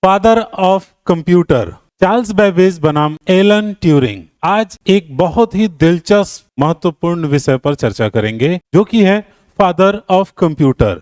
Father of computer Charles Babbage बनाम Alan Turing. आज एक बहुत ही दिलचस्प महत्वपूर्ण विषय पर चर्चा करेंगे जो कि है फादर ऑफ कंप्यूटर।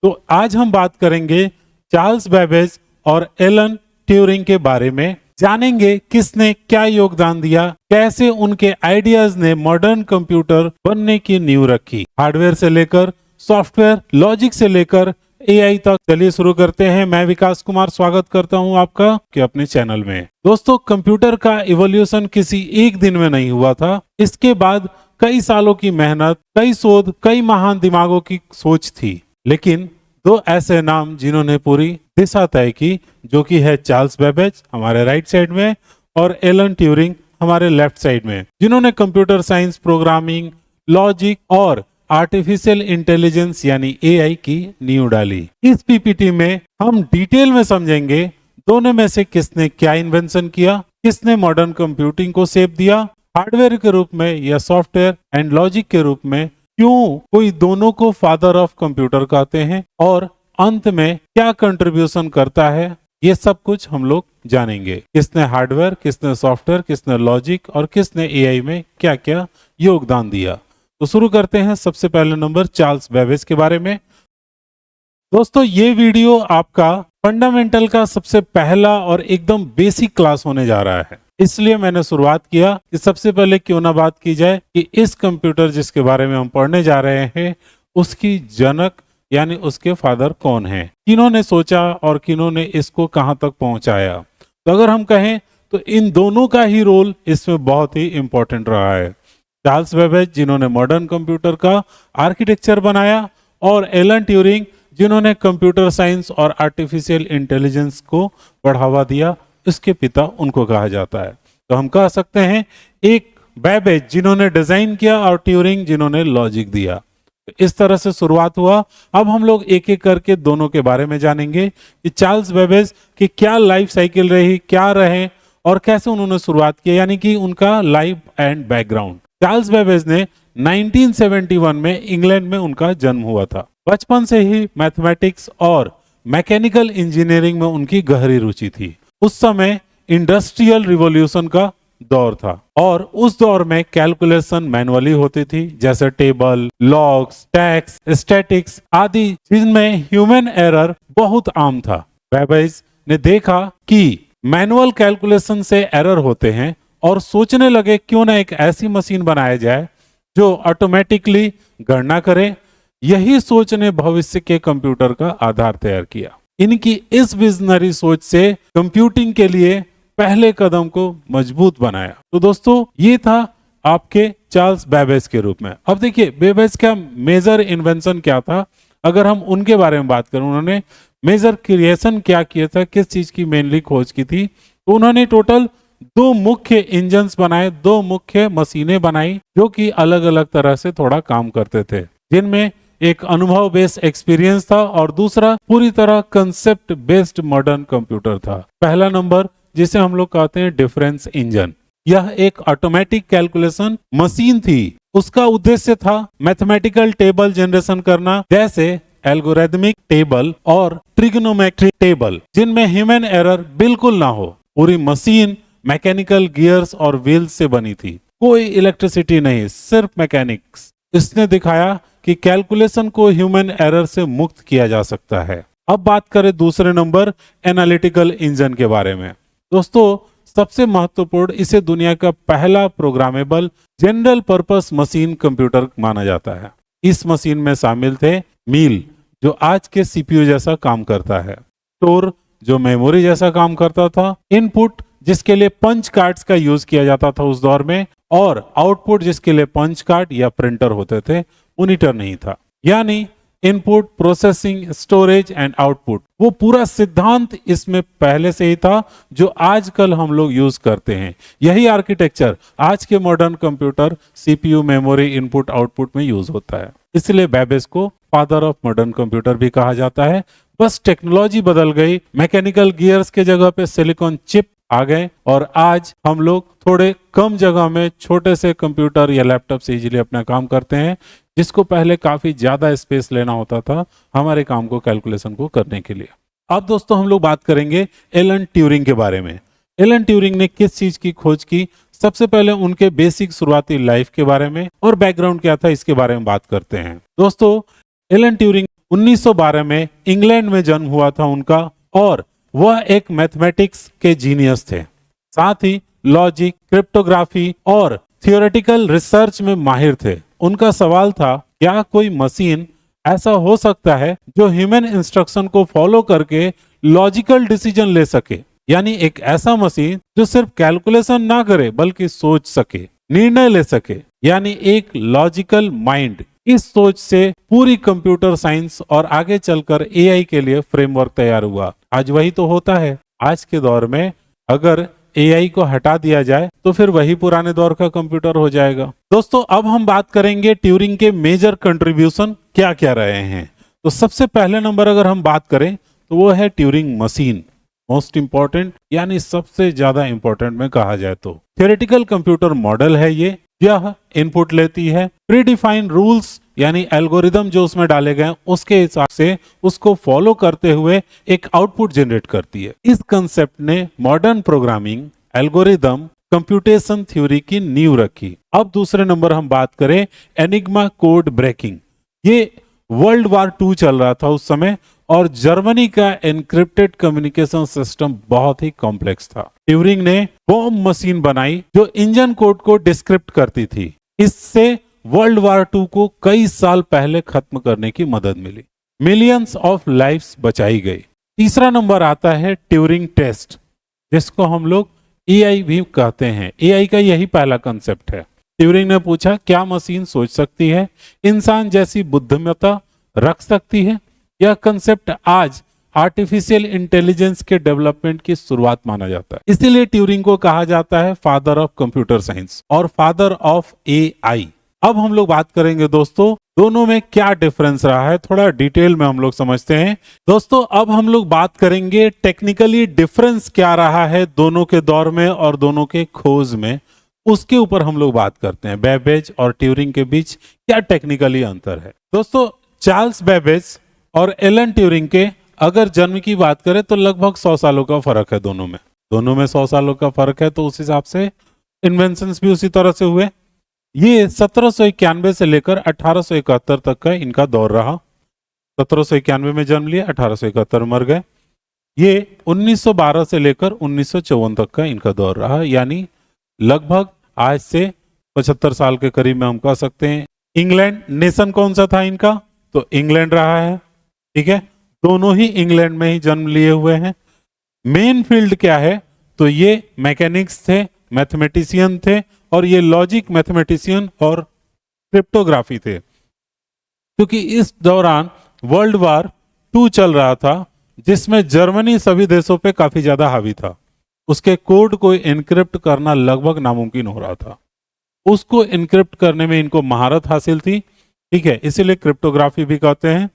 तो आज हम बात करेंगे चार्ल्स बेबेज और एलन ट्यूरिंग के बारे में, जानेंगे किसने क्या योगदान दिया, कैसे उनके आइडियाज ने मॉडर्न कंप्यूटर बनने की नींव रखी, हार्डवेयर से लेकर सॉफ्टवेयर, लॉजिक से लेकर एआई तक। चलिए शुरू करते हैं। मैं विकास कुमार स्वागत करता हूं आपका कि अपने चैनल में। दोस्तों, कंप्यूटर का इवोल्यूशन किसी एक दिन में नहीं हुआ था। इसके बाद कई सालों की मेहनत, कई शोध, कई महान दिमागों की सोच थी। लेकिन दो ऐसे नाम जिन्होंने पूरी दिशा तय की, जो कि है चार्ल्स बेबेज हमारे राइट साइड में और एलन ट्यूरिंग हमारे लेफ्ट साइड में, जिन्होंने कंप्यूटर साइंस, प्रोग्रामिंग, लॉजिक और आर्टिफिशियल इंटेलिजेंस यानी एआई की नींव डाली। इस पीपीटी में हम डिटेल में समझेंगे दोनों में से किसने क्या इन्वेंशन किया, किसने मॉडर्न कंप्यूटिंग को शेप दिया, हार्डवेयर के रूप में या सॉफ्टवेयर एंड लॉजिक के रूप में, क्यों कोई दोनों को फादर ऑफ कंप्यूटर कहते हैं, और अंत में क्या कंट्रीब्यूशन करता है। ये सब कुछ हम लोग जानेंगे। किसने हार्डवेयर, किसने सॉफ्टवेयर, किसने लॉजिक और किसने एआई में क्या क्या योगदान दिया। तो शुरू करते हैं। सबसे पहले नंबर चार्ल्स बेबेज के बारे में। दोस्तों, ये वीडियो आपका फंडामेंटल का सबसे पहला और एकदम बेसिक क्लास होने जा रहा है। इसलिए मैंने शुरुआत किया कि सबसे पहले क्यों ना बात की जाए कि इस कंप्यूटर जिसके बारे में हम पढ़ने जा रहे हैं, उसकी जनक यानी उसके फादर कौन है, किन्होंने सोचा और किन्होंने इसको कहां तक पहुंचाया। तो अगर हम कहें तो इन दोनों का ही रोल इसमें बहुत ही इंपॉर्टेंट रहा है। चार्ल्स बेबेज जिन्होंने मॉडर्न कंप्यूटर का आर्किटेक्चर बनाया, और एलन ट्यूरिंग जिन्होंने कंप्यूटर साइंस और आर्टिफिशियल इंटेलिजेंस को बढ़ावा दिया, इसके पिता उनको कहा जाता है। तो हम कह सकते हैं एक बेबेज जिन्होंने डिजाइन किया और ट्यूरिंग जिन्होंने लॉजिक दिया। इस तरह से शुरुआत हुआ। अब हम लोग एक एक करके दोनों के बारे में जानेंगे कि चार्ल्स बेबेज की क्या लाइफ साइकिल रही, क्या रहे और कैसे उन्होंने शुरुआत की, यानी कि उनका life and background. Charles Babbage ने 1971 में इंग्लैंड में उनका जन्म हुआ था। बचपन से ही मैथमेटिक्स और मैकेनिकल इंजीनियरिंग में उनकी गहरी रुचि थी। उस समय इंडस्ट्रियल रिवॉल्यूशन का दौर था और उस दौर में कैलकुलेशन मैनुअली होती थी, जैसे टेबल, लॉग्स, टैक्स, स्टैटिक्स आदि, जिनमें ह्यूमन एरर बहुत आम था। बेबेज ने देखा कि मैनुअल कैलकुलेशन से एरर होते हैं और सोचने लगे क्यों ना एक ऐसी मशीन बनाया जाए जो ऑटोमेटिकली गणना करे। यही सोच ने भविष्य के कंप्यूटर का आधार तैयार किया। इनकी इस विजनरी सोच से कंप्यूटिंग के लिए पहले कदम को मजबूत बनाया। तो दोस्तों, ये था आपके चार्ल्स बेबेज के रूप में। अब देखिए बेबेज का मेजर इन्वेंशन क्या था। अगर हम उनके बारे में बात करें, उन्होंने मेजर क्रिएशन क्या किया था, किस चीज की मेनली खोज की थी, तो उन्होंने टोटल दो मुख्य इंजन्स बनाए, दो मुख्य मशीनें बनाई जो कि अलग अलग तरह से थोड़ा काम करते थे, जिनमें एक अनुभव बेस्ड एक्सपीरियंस था और दूसरा पूरी तरह कंसेप्ट बेस्ड मॉडर्न कंप्यूटर था। पहला नंबर जिसे हम लोग कहते हैं डिफरेंस इंजन। यह एक ऑटोमेटिक कैलकुलेशन मशीन थी। उसका उद्देश्य था मैथमेटिकल टेबल जनरेशन करना, जैसे एल्गोरिथमिक टेबल और ट्रिग्नोमेट्रिक टेबल, जिनमें ह्यूमन एरर बिल्कुल ना हो। पूरी मशीन मैकेनिकल गियर्स और व्हील्स से बनी थी, कोई इलेक्ट्रिसिटी नहीं, सिर्फ मैकेनिक्स। इसने दिखाया कि कैलकुलेशन को ह्यूमन एरर से मुक्त किया जा सकता है। अब बात करें दूसरे नंबर एनालिटिकल इंजन के बारे में। दोस्तों, सबसे महत्वपूर्ण, इसे दुनिया का पहला programmable general purpose machine computer माना जाता है। इस मशीन में शामिल थे मील, जो आज के सीपीयू जैसा काम करता है, स्टोर, जो मेमोरी जैसा काम करता था, इनपुट जिसके लिए पंच कार्ड्स का यूज किया जाता था उस दौर में, और आउटपुट जिसके लिए पंच कार्ड या प्रिंटर होते थे, मॉनिटर नहीं था। यानी input, processing, storage and output, वो पूरा सिद्धांत इसमें पहले से ही था जो आजकल हम लोग यूज करते हैं। यही आर्किटेक्चर आज के modern computer CPU, memory, input, output में यूज होता है। इसलिए बेबेज को फादर ऑफ मॉडर्न कंप्यूटर भी कहा जाता है। बस टेक्नोलॉजी बदल गई, मैकेनिकल गियर्स के जगह पे सिलिकॉन चिप आ गए और आज हम लोग थोड़े कम जगह में छोटे से कंप्यूटर या लैपटॉप से इजीली अपना काम करते हैं, जिसको पहले काफी ज्यादा स्पेस लेना होता था हमारे काम को, कैलकुलेशन को करने के लिए। अब दोस्तों हम लोग बात करेंगे एलन ट्यूरिंग के बारे में। एलन ट्यूरिंग ने किस चीज की खोज की, सबसे पहले उनके बेसिक शुरुआती लाइफ के बारे में और बैकग्राउंड क्या था इसके बारे में बात करते हैं। दोस्तों एलन ट्यूरिंग 1912 में इंग्लैंड में जन्म हुआ था उनका, और वह एक मैथमेटिक्स के जीनियस थे। साथ ही लॉजिक, क्रिप्टोग्राफी और थियोरेटिकल रिसर्च में माहिर थे। उनका सवाल था, क्या कोई मशीन ऐसा हो सकता है जो ह्यूमन इंस्ट्रक्शन को फॉलो करके लॉजिकल डिसीजन ले सके, यानी एक ऐसा मशीन जो सिर्फ कैलकुलेशन ना करे बल्कि सोच सके, निर्णय ले सके, यानी एक लॉजिकल माइंड। इस सोच से पूरी कंप्यूटर साइंस और आगे चलकर एआई के लिए फ्रेमवर्क तैयार हुआ। आज वही तो होता है। आज के दौर में अगर एआई को हटा दिया जाए तो फिर वही पुराने दौर का कंप्यूटर हो जाएगा। दोस्तों अब हम बात करेंगे ट्यूरिंग के मेजर कंट्रीब्यूशन क्या क्या रहे हैं। तो सबसे पहले नंबर अगर हम बात करें तो वो है ट्यूरिंग मशीन, मोस्ट इंपॉर्टेंट, यानी सबसे ज्यादा इंपॉर्टेंट में कहा जाए तो। थियोरेटिकल कंप्यूटर मॉडल है ये, यह इनपुट लेती है, प्रीडिफाइंड रूल्स यानी एल्गोरिदम जो उसमें डाले गए उसके हिसाब से उसको फॉलो करते हुए एक आउटपुट जनरेट करती है। इस कंसेप्ट ने modern programming, algorithm, computation theory की नींव रखी। अब दूसरे नंबर हम बात करें एनिग्मा कोड ब्रेकिंग। ये वर्ल्ड वार 2 चल रहा था उस समय और जर्मनी का एनक्रिप्टेड कम्युनिकेशन सिस्टम बहुत ही कॉम्प्लेक्स था। ट्यूरिंग ने बॉम्ब मशीन बनाई जो इंजन कोड को डिस्क्रिप्ट करती थी। इससे वर्ल्ड वार 2 को कई साल पहले खत्म करने की मदद मिली, मिलियंस ऑफ लाइफ्स बचाई गई। तीसरा नंबर आता है ट्यूरिंग टेस्ट, जिसको हम लोग एआई भी कहते हैं। एआई का यही पहला कंसेप्ट है। ट्यूरिंग ने पूछा, क्या मशीन सोच सकती है, इंसान जैसी बुद्धिमत्ता रख सकती है? यह कंसेप्ट आज आर्टिफिशियल इंटेलिजेंस के डेवलपमेंट की शुरुआत माना जाता है। इसीलिए ट्यूरिंग को कहा जाता है फादर ऑफ कंप्यूटर साइंस और फादर ऑफ एआई। अब हम लोग बात करेंगे दोस्तों दोनों में क्या डिफरेंस रहा है, थोड़ा डिटेल में हम लोग समझते हैं। दोस्तों अब हम लोग बात करेंगे टेक्निकली डिफरेंस क्या रहा है दोनों के दौर में और दोनों के खोज में, उसके ऊपर हम लोग बात करते हैं। बेबेज और ट्यूरिंग के बीच क्या टेक्निकली अंतर है। दोस्तों चार्ल्स बेबेज और एलन ट्यूरिंग के अगर जन्म की बात करें तो लगभग 100 सालों का फर्क है दोनों में 100 सालों का फर्क है, तो उस हिसाब से इन्वेंशंस भी उसी तरह से हुए। ये 1791 से लेकर 1871 तक का इनका दौर रहा। 1791 में जन्म लिया, 1871 मर गए। ये 1912 से लेकर 1954 तक का इनका दौर रहा, यानी लगभग आज से 75 साल के करीब में हम कह सकते हैं। इंग्लैंड नेशन कौन सा था इनका, तो इंग्लैंड रहा है, ठीक है। दोनों ही इंग्लैंड में ही जन्म लिए हुए हैं। मेन फील्ड क्या है, तो ये मैकेनिक्स थे, मैथमेटिशियन थे, और ये लॉजिक मैथमेटिशियन और क्रिप्टोग्राफी थे। क्योंकि इस दौरान वर्ल्ड वार 2 चल रहा था जिसमें जर्मनी सभी देशों पे काफी ज्यादा हावी था। उसके कोड को एनक्रिप्ट करना लगभग नामुमकिन हो रहा था। उसको एनक्रिप्ट करने में इनको महारत हासिल थी, ठीक है, इसीलिए क्रिप्टोग्राफी भी कहते हैं।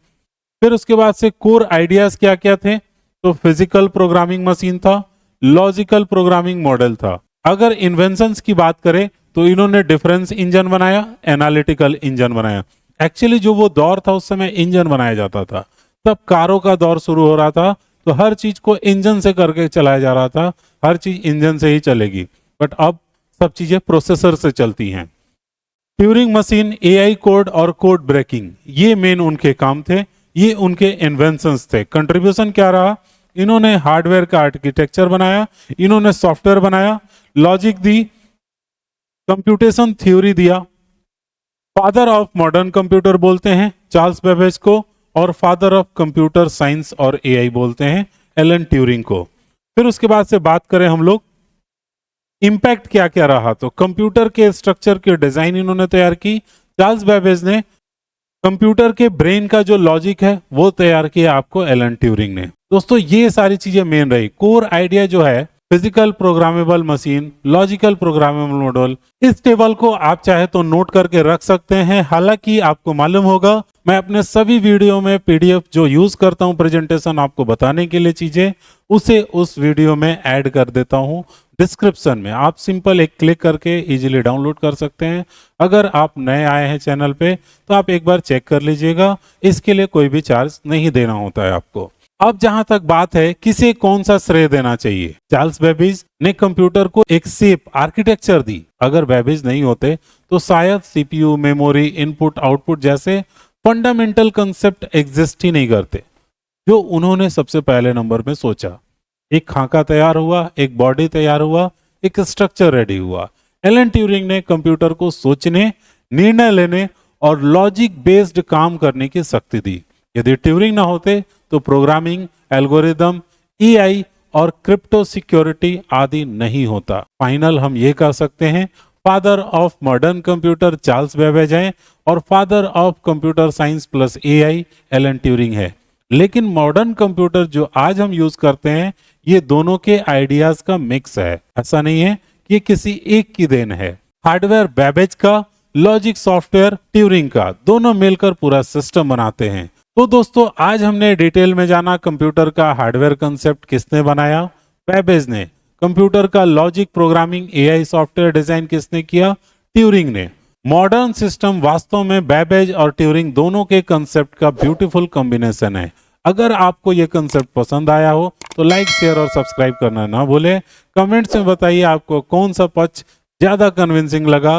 फिर उसके बाद से कोर आइडियाज क्या क्या थे, तो फिजिकल प्रोग्रामिंग मशीन था, लॉजिकल प्रोग्रामिंग मॉडल था। अगर इन्वेंशंस की बात करें तो इन्होंने डिफरेंस इंजन बनाया, एनालिटिकल इंजन बनाया। एक्चुअली जो वो दौर था उस समय इंजन बनाया जाता था, तब कारों का दौर शुरू हो रहा था, तो हर चीज को इंजन से करके चलाया जा रहा था, हर चीज इंजन से ही चलेगी। बट अब सब चीजें प्रोसेसर से चलती हैं। ट्यूरिंग मशीन, एआई कोड और कोड ब्रेकिंग, ये मेन उनके काम थे, ये उनके इन्वेंशंस थे। कंट्रीब्यूशन क्या रहा, इन्होंने हार्डवेयर का आर्किटेक्चर बनाया, इन्होंने सॉफ्टवेयर बनाया, लॉजिक दी, कंप्यूटेशन थ्योरी दिया। फादर ऑफ मॉडर्न कंप्यूटर बोलते हैं चार्ल्स बेबेज को, और फादर ऑफ कंप्यूटर साइंस और एआई बोलते हैं एलन ट्यूरिंग को। फिर उसके बाद से बात करें हम लोग इंपैक्ट क्या क्या रहा, तो कंप्यूटर के स्ट्रक्चर की डिजाइन इन्होंने तैयार की। चार्ल्स बेबेज ने कंप्यूटर के ब्रेन का जो लॉजिक है वो तैयार किया आपको एलन ट्यूरिंग ने। दोस्तों ये सारी चीजें मेन रही। कोर आइडिया जो है physical programmable machine, logical programmable model, इस टेबल को आप चाहे तो नोट करके रख सकते हैं। हालांकि आपको मालूम होगा मैं अपने सभी वीडियो में पीडीएफ जो यूज करता हूं प्रेजेंटेशन आपको बताने के लिए चीजें, उसे उस वीडियो में ऐड कर देता हूं डिस्क्रिप्शन में। आप सिंपल एक क्लिक करके इजीली डाउनलोड कर सकते हैं। अगर आप नए आए हैं चैनल पे तो आप एक बार चेक कर लीजिएगा, इसके लिए कोई भी चार्ज नहीं देना होता है आपको। अब जहां तक बात है किसे कौन सा श्रेय देना चाहिए, चार्ल्स बेबेज ने कंप्यूटर को एक शेप आर्किटेक्चर दी। अगर बेबेज नहीं होते तो शायद सीपीयू, मेमोरी, इनपुट आउटपुट जैसे फंडामेंटल कंसेप्ट एग्जिस्ट ही नहीं करते जो उन्होंने सबसे पहले नंबर में सोचा। एक खाका तैयार हुआ, एक बॉडी तैयार हुआ, एक स्ट्रक्चर रेडी हुआ। एलन ट्यूरिंग ने कंप्यूटर को सोचने, निर्णय लेने और लॉजिक बेस्ड काम करने की शक्ति दी। यदि ट्यूरिंग ना होते तो प्रोग्रामिंग, एल्गोरिदम, एआई और क्रिप्टो सिक्योरिटी आदि नहीं होता। फाइनल हम ये कह सकते हैं, father of modern computer Charles Babbage हैं और father of computer science plus AI Alan Turing है। लेकिन मॉडर्न कंप्यूटर जो आज हम यूज करते हैं ये दोनों के आइडियाज का मिक्स है। ऐसा नहीं है कि ये किसी एक की देन है। हार्डवेयर बेबेज का, लॉजिक सॉफ्टवेयर ट्यूरिंग का, दोनों मिलकर पूरा सिस्टम बनाते हैं। तो दोस्तों आज हमने डिटेल में जाना कंप्यूटर का हार्डवेयर कंसेप्ट किसने बनाया, बेबेज ने। कंप्यूटर का logic, programming, AI software design किसने किया, ट्यूरिंग ने। मॉडर्न सिस्टम वास्तव में बेबेज और ट्यूरिंग दोनों के कंसेप्ट का ब्यूटीफुल कॉम्बिनेशन है। अगर आपको यह कंसेप्ट पसंद आया हो तो लाइक, शेयर और सब्सक्राइब करना ना भूलें। कमेंट्स में बताइए आपको कौन सा पक्ष ज्यादा कन्विंसिंग लगा,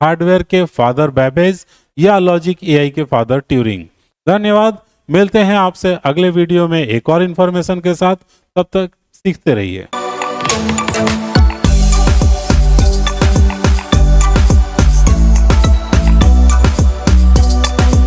हार्डवेयर के फादर बेबेज या लॉजिक एआई के फादर ट्यूरिंग। धन्यवाद। मिलते हैं आपसे अगले वीडियो में एक और इंफॉर्मेशन के साथ। तब तक सीखते रहिए।